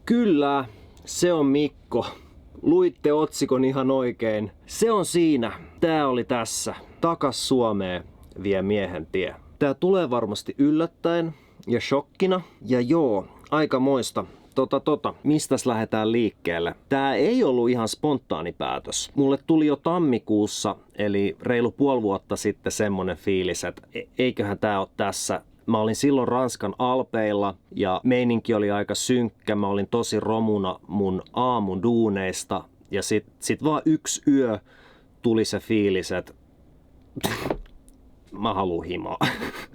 Kyllä, se on Mikko. Luitte otsikon ihan oikein. Se on siinä. Tää oli tässä. Takas Suomeen vie miehen tie. Tää tulee varmasti yllättäen ja shokkina. Ja joo, aikamoista. Mistäs lähdetään liikkeelle? Tää ei ollut ihan spontaani päätös. Mulle tuli jo tammikuussa, eli reilu puoli vuotta sitten semmonen fiilis, että eiköhän tää ole tässä. Mä olin silloin Ranskan Alpeilla ja meininki oli aika synkkä. Mä olin tosi romuna mun aamun duuneista ja sit vaan yksi yö tuli se fiilis, että mä haluun himaa.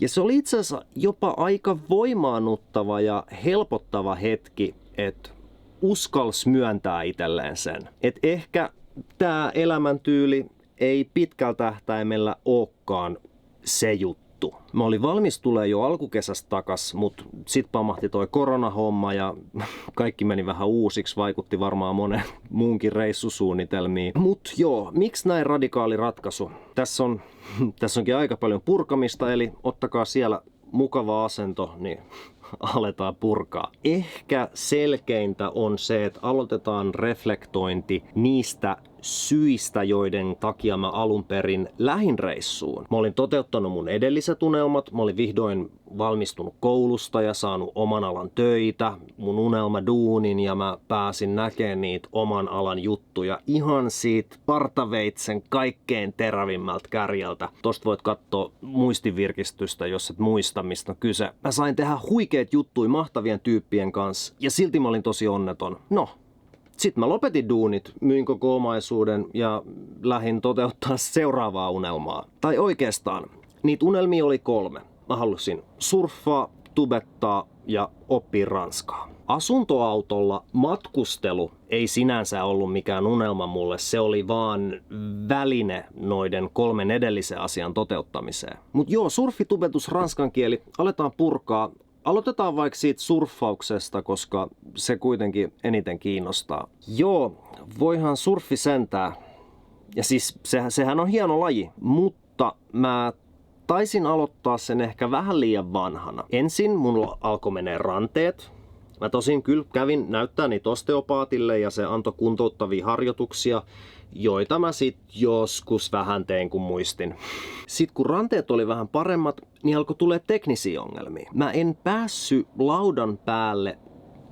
Ja se oli itse asiassa jopa aika voimaannuttava ja helpottava hetki, että uskalsi myöntää itselleen sen. Että ehkä tää elämäntyyli ei pitkällä tähtäimellä olekaan se juttu. Mä olin valmis tulee jo alkukesästä takas, mutta sit pamahti toi koronahomma ja kaikki meni vähän uusiksi, vaikutti varmaan monen muunkin reissusuunnitelmiin. Mut joo, miksi näin radikaali ratkaisu? Tässä onkin aika paljon purkamista, eli ottakaa siellä mukava asento, niin aletaan purkaa. Ehkä selkeintä on se, että aloitetaan reflektointi niistä syistä, joiden takia mä alun perin lähin reissuun. Mä olin toteuttanut mun edelliset unelmat, mä olin vihdoin valmistunut koulusta ja saanut oman alan töitä, mun unelmaduunin ja mä pääsin näkemään niitä oman alan juttuja ihan siitä partaveitsen kaikkein terävimmältä kärjeltä. Tosta voit katsoa muistivirkistystä, jos et muista mistä on kyse. Mä sain tehdä huikeet juttuja mahtavien tyyppien kanssa ja silti mä olin tosi onneton. No. Sitten mä lopetin duunit, myin koko omaisuuden ja lähdin toteuttaa seuraavaa unelmaa. Tai oikeastaan, niitä unelmia oli 3. Mä halusin surffaa, tubettaa ja oppia ranskaa. Asuntoautolla matkustelu ei sinänsä ollut mikään unelma mulle, se oli vaan väline noiden 3 edellisen asian toteuttamiseen. Mut joo, surfi, tubetus, ranskan kieli, aletaan purkaa. Aloitetaan vaikka siitä surffauksesta, koska se kuitenkin eniten kiinnostaa. Joo, voihan surfi sentää. Ja siis sehän on hieno laji, mutta mä taisin aloittaa sen ehkä vähän liian vanhana. Ensin mulla alkoi menee ranteet. Mä tosin kyllä kävin näyttää niitä osteopaatille ja se antoi kuntouttavia harjoituksia, joita mä sit joskus vähän tein kun muistin. Sitten kun ranteet oli vähän paremmat, niin alkoi tulee teknisiä ongelmia. Mä en päässyt laudan päälle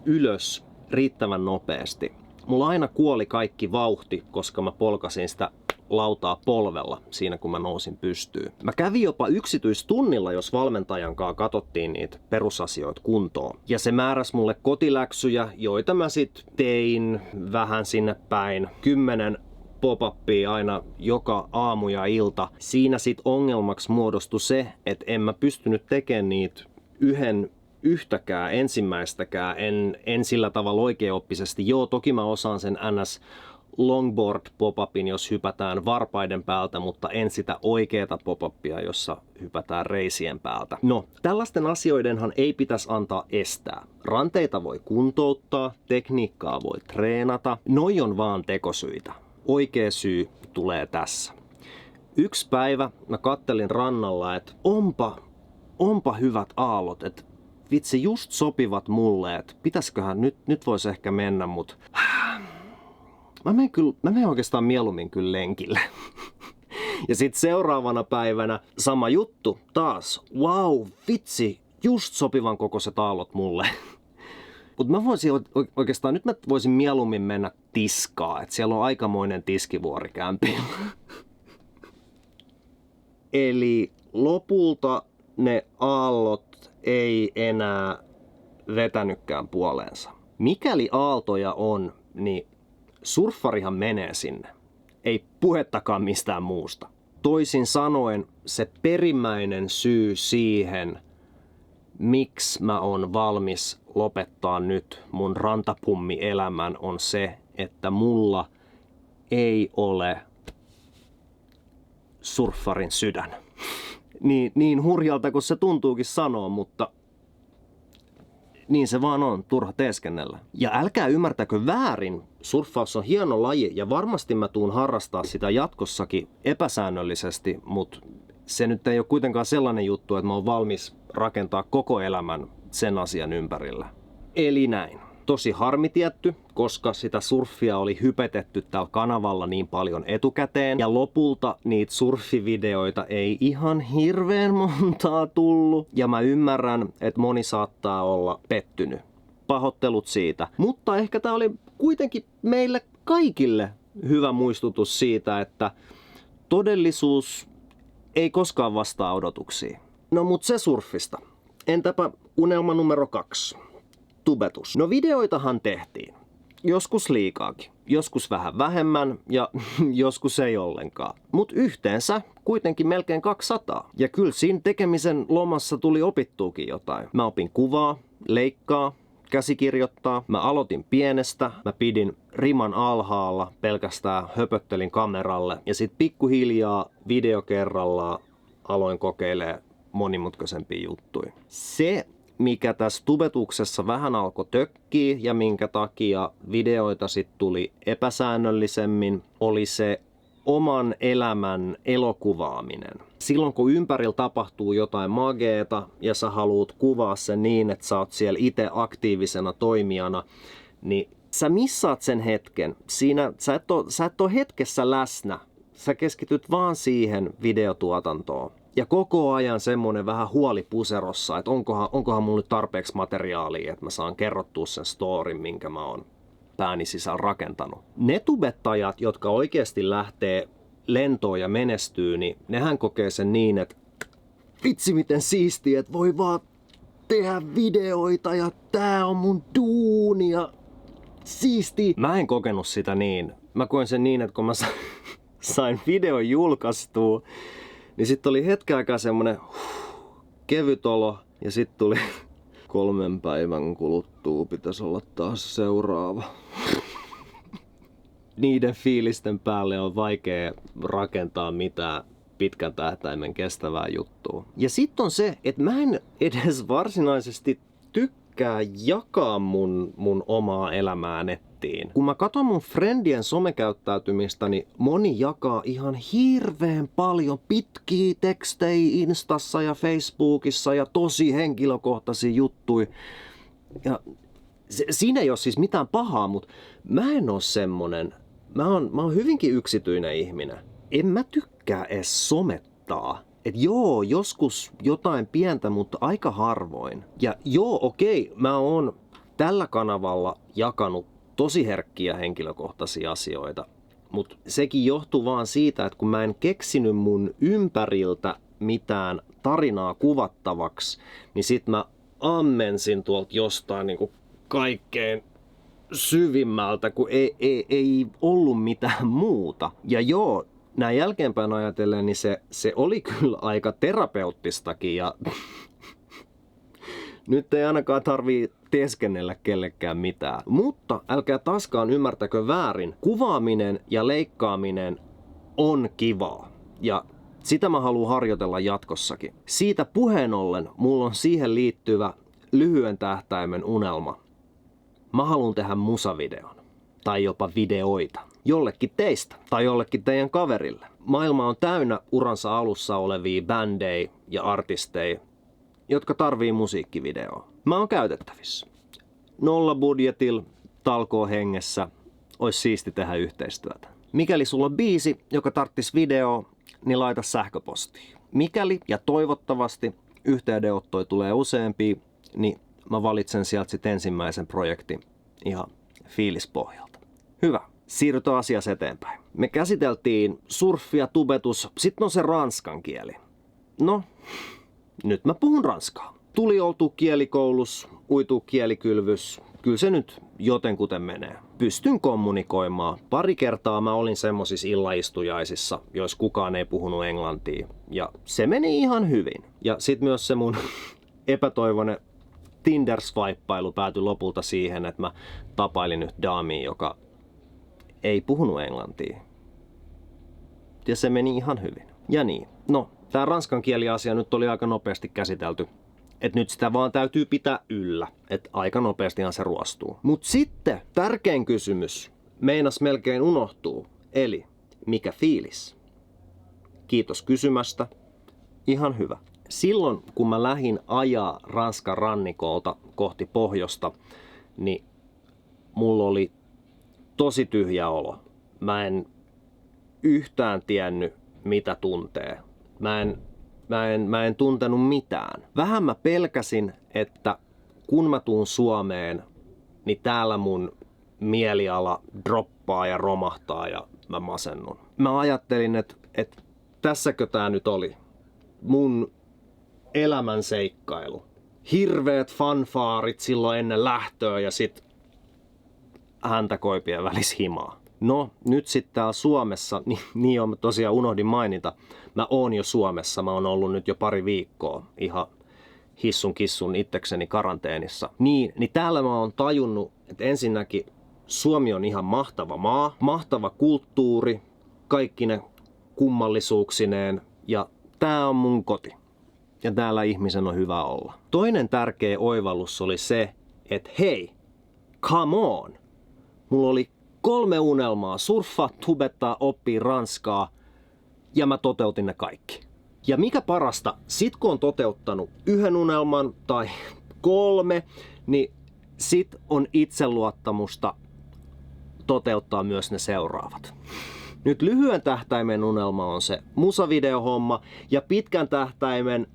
ylös riittävän nopeasti. Mulla aina kuoli kaikki vauhti, koska mä polkasin sitä lautaa polvella siinä kun mä nousin pystyyn. Mä kävin jopa yksityistunnilla, jos valmentajan kanssa katsottiin niitä perusasioita kuntoon. Ja se määräsi mulle kotiläksyjä, joita mä sit tein vähän sinne päin. 10 pop-upia aina joka aamu ja ilta. Siinä sit ongelmaksi muodostui se, että en mä pystynyt tekemään niitä yhtäkään, ensimmäistäkään, en sillä tavalla oikeaoppisesti. Joo, toki mä osaan sen NS longboard pop-upin, jos hypätään varpaiden päältä, mutta en sitä oikeata pop-upia, jossa hypätään reisien päältä. No, tällaisten asioidenhan ei pitäisi antaa estää. Ranteita voi kuntouttaa, tekniikkaa voi treenata. Noi on vaan tekosyitä. Oikea syy tulee tässä. Yksi päivä mä kattelin rannalla, että onpa hyvät aallot, että vitsi just sopivat mulle, että pitäisiköhän nyt voisi ehkä mennä, mutta mä menen oikeastaan mieluummin kyllä lenkille. Ja sitten seuraavana päivänä sama juttu taas. Wow, vitsi, just sopivan kokoiset aallot mulle. Mutta mä voisin oikeastaan, nyt mä voisin mieluummin mennä tiskaa, että siellä on aikamoinen tiskivuori kämpillä. Eli lopulta ne aallot ei enää vetänytkään puoleensa. Mikäli aaltoja on, niin surffarihan menee sinne. Ei puhettakaan mistään muusta. Toisin sanoen se perimmäinen syy siihen, miksi mä oon valmis lopettaa nyt mun rantapummi-elämän, on se, että mulla ei ole surffarin sydän. Niin hurjalta kuin se tuntuukin sanoa, mutta niin se vaan on, turha teeskennellä. Ja älkää ymmärtäkö väärin, surffaus on hieno laji ja varmasti mä tuun harrastaa sitä jatkossakin epäsäännöllisesti, mutta se nyt ei ole kuitenkaan sellainen juttu, että mä oon valmis rakentaa koko elämän sen asian ympärillä. Eli näin. tosi harmi tietty, koska sitä surffia oli hypetetty tällä kanavalla niin paljon etukäteen. Ja lopulta niitä surfivideoita ei ihan hirveän montaa tullut. Ja mä ymmärrän, että moni saattaa olla pettynyt. Pahoittelut siitä. Mutta ehkä tää oli kuitenkin meille kaikille hyvä muistutus siitä, että todellisuus ei koskaan vastaa odotuksiin. No mut se surfista. Entäpä unelma numero 2? Tubetus. No videoitahan tehtiin. Joskus liikaakin. Joskus vähän vähemmän ja joskus ei ollenkaan. Mut yhteensä kuitenkin melkein 200. Ja kyllä siinä tekemisen lomassa tuli opittuukin jotain. Mä opin kuvaa, leikkaa, käsikirjoittaa. Mä aloitin pienestä. Mä pidin riman alhaalla, pelkästään höpöttelin kameralle. Ja sit pikkuhiljaa video kerrallaan aloin kokeilemaan monimutkaisempia juttuja. Se, mikä tässä tubetuksessa vähän alkoi tökkiä ja minkä takia videoita sit tuli epäsäännöllisemmin, oli se oman elämän elokuvaaminen. Silloin kun ympärillä tapahtuu jotain mageeta ja sä haluut kuvaa sen niin, että sä oot siellä itse aktiivisena toimijana, niin sä missaat sen hetken. Siinä sä et ole hetkessä läsnä. Sä keskityt vaan siihen videotuotantoon. Ja koko ajan semmonen vähän huoli puserossa, että onkohan mulla nyt tarpeeksi materiaalia, että mä saan kerrottua sen storin, minkä mä oon pääni sisällä rakentanut. Ne tubettajat, jotka oikeasti lähtee lentoon ja menestyy, niin nehän kokee sen niin, että vitsi miten siistiä, että voi vaan tehdä videoita ja tää on mun duuni ja siistiä. Mä en kokenut sitä niin. Mä koen sen niin, että kun mä sain videon julkaistua, niin sitten oli hetken aikaa semmonen kevyt olo ja sitten tuli 3 päivän kuluttua pitäisi olla taas seuraava. Niiden fiilisten päälle on vaikea rakentaa mitään pitkän tähtäimen kestävää juttua. Ja sitten on se, että mä en edes varsinaisesti tykkää jakaa mun omaa elämää nettiin. Kun mä katson mun friendien somekäyttäytymistä, niin moni jakaa ihan hirveän paljon pitkiä tekstejä Instassa ja Facebookissa ja tosi henkilökohtaisia juttuja. Ja siinä ei ole siis mitään pahaa, mutta mä en oo semmonen. Mä oon hyvinkin yksityinen ihminen. En mä tykkää edes somettaa. Et joo, joskus jotain pientä, mutta aika harvoin. Ja joo, okei, mä oon tällä kanavalla jakanut tosi herkkiä henkilökohtaisia asioita. Mutta sekin johtuu vaan siitä, että kun mä en keksinyt mun ympäriltä mitään tarinaa kuvattavaksi, niin sit mä ammensin tuolta jostain niinku kaikkein syvimmältä, kun ei ollut mitään muuta. Ja joo, näin jälkeenpäin ajatellen, niin se oli kyllä aika terapeuttistakin ja nyt ei ainakaan tarvii teeskennellä kellekään mitään. Mutta älkää taaskaan ymmärtäkö väärin, kuvaaminen ja leikkaaminen on kivaa. Ja sitä mä haluan harjoitella jatkossakin. Siitä puheen ollen mulla on siihen liittyvä lyhyen tähtäimen unelma. Mä haluan tehdä musavideon. Tai jopa videoita. Jollekin teistä tai jollekin teidän kaverille. Maailma on täynnä uransa alussa olevia bändejä ja artisteja, jotka tarvii musiikkivideoa. Mä oon käytettävissä. 0 budjetilla, talkoo hengessä, ois siisti tehdä yhteistyötä. Mikäli sulla on biisi, joka tarttis videoa, niin laita sähköpostiin. Mikäli ja toivottavasti yhteydenottoja tulee useampia, niin mä valitsen sieltä sit ensimmäisen projektin ihan fiilispohjalta. Hyvä. Siirrytään asiassa eteenpäin. Me käsiteltiin surfia, tubetus, sitten on se ranskan kieli. No, nyt mä puhun ranskaa. Tuli oltu kielikoulus, uitu kielikylvys. Kyllä se nyt jotenkuten menee. Pystyn kommunikoimaan. Pari kertaa mä olin semmosissa illaistujaisissa, joissa kukaan ei puhunut englantia. Ja se meni ihan hyvin. Ja sit myös se mun epätoivoinen Tinder-swipailu päätyi lopulta siihen, että mä tapailin nyt daamiin, joka ei puhunut englantia. Ja se meni ihan hyvin. Ja niin. No, tää ranskan kieliasia nyt oli aika nopeasti käsitelty. Et nyt sitä vaan täytyy pitää yllä. Et aika nopeastihan se ruostuu. Mut sitten tärkein kysymys meinas melkein unohtuu. Eli mikä fiilis? Kiitos kysymästä. Ihan hyvä. Silloin kun mä lähdin ajaa Ranskan rannikolta kohti pohjoista, niin mulla oli tosi tyhjä olo. Mä en yhtään tiennyt, mitä tuntee. Mä en tuntenut mitään. Vähän mä pelkäsin, että kun mä tuun Suomeen, niin täällä mun mieliala droppaa ja romahtaa ja mä masennun. Mä ajattelin, että tässäkö tää nyt oli. Mun elämän seikkailu. Hirveet fanfaarit silloin ennen lähtöä ja sit häntäkoipien välis himaa. No, nyt sitten täällä Suomessa, niin on tosiaan unohdin mainita, mä oon jo Suomessa, mä oon ollut nyt jo pari viikkoa ihan hissun kissun itsekseni karanteenissa. Niin täällä mä oon tajunnut, että ensinnäkin Suomi on ihan mahtava maa, mahtava kulttuuri, kaikki ne kummallisuuksineen ja tää on mun koti. Ja täällä ihmisen on hyvä olla. Toinen tärkeä oivallus oli se, että hei, come on! Mulla oli 3 unelmaa, surffaa, tubettaa, oppii ranskaa ja mä toteutin ne kaikki. Ja mikä parasta, sit kun on toteuttanut 1 unelman tai 3, niin sit on itseluottamusta toteuttaa myös ne seuraavat. Nyt lyhyen tähtäimen unelma on se musavideohomma ja pitkän tähtäimen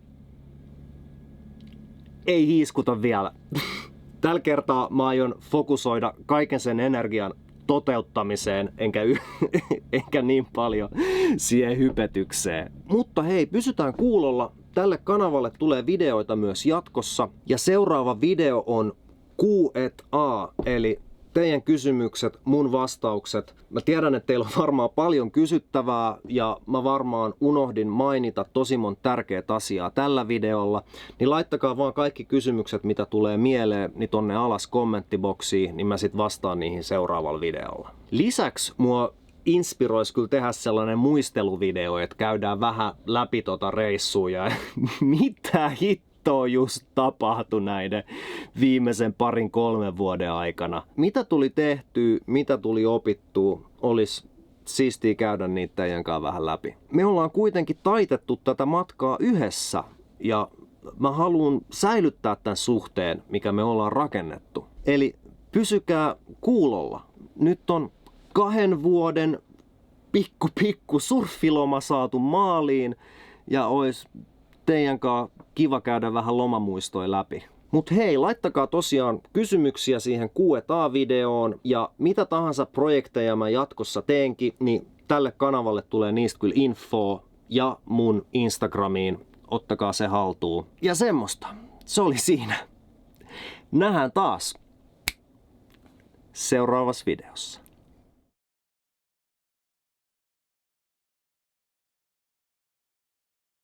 ei hiiskuta vielä. Tällä kertaa mä aion fokusoida kaiken sen energian toteuttamiseen, enkä niin paljon siihen hypetykseen. Mutta hei, pysytään kuulolla. Tälle kanavalle tulee videoita myös jatkossa. Ja seuraava video on Q&A, eli teidän kysymykset, mun vastaukset. Mä tiedän, että teillä on varmaan paljon kysyttävää ja mä varmaan unohdin mainita tosi monta tärkeää asiaa tällä videolla. Niin laittakaa vaan kaikki kysymykset, mitä tulee mieleen, niin tonne alas kommenttiboksiin, niin mä sit vastaan niihin seuraavalla videolla. Lisäksi mua inspiroisi kyllä tehdä sellainen muisteluvideo, että käydään vähän läpi tota reissua ja mitä hittoa just tapahtui näiden viimeisen 2-3 vuoden aikana. Mitä tuli tehtyä, mitä tuli opittua, olisi siistiä käydä niitä teidän kanssa vähän läpi. Me ollaan kuitenkin taitettu tätä matkaa yhdessä ja mä haluan säilyttää tämän suhteen, mikä me ollaan rakennettu. Eli pysykää kuulolla. Nyt on 2 vuoden pikku surffiloma saatu maaliin ja ois teidän kanssa kiva käydä vähän lomamuistoja läpi. Mut hei, laittakaa tosiaan kysymyksiä siihen Q&A-videoon ja mitä tahansa projekteja mä jatkossa teenkin, niin tälle kanavalle tulee niistä kyllä info ja mun Instagramiin. Ottakaa se haltuun. Ja semmoista. Se oli siinä. Nähdään taas seuraavassa videossa.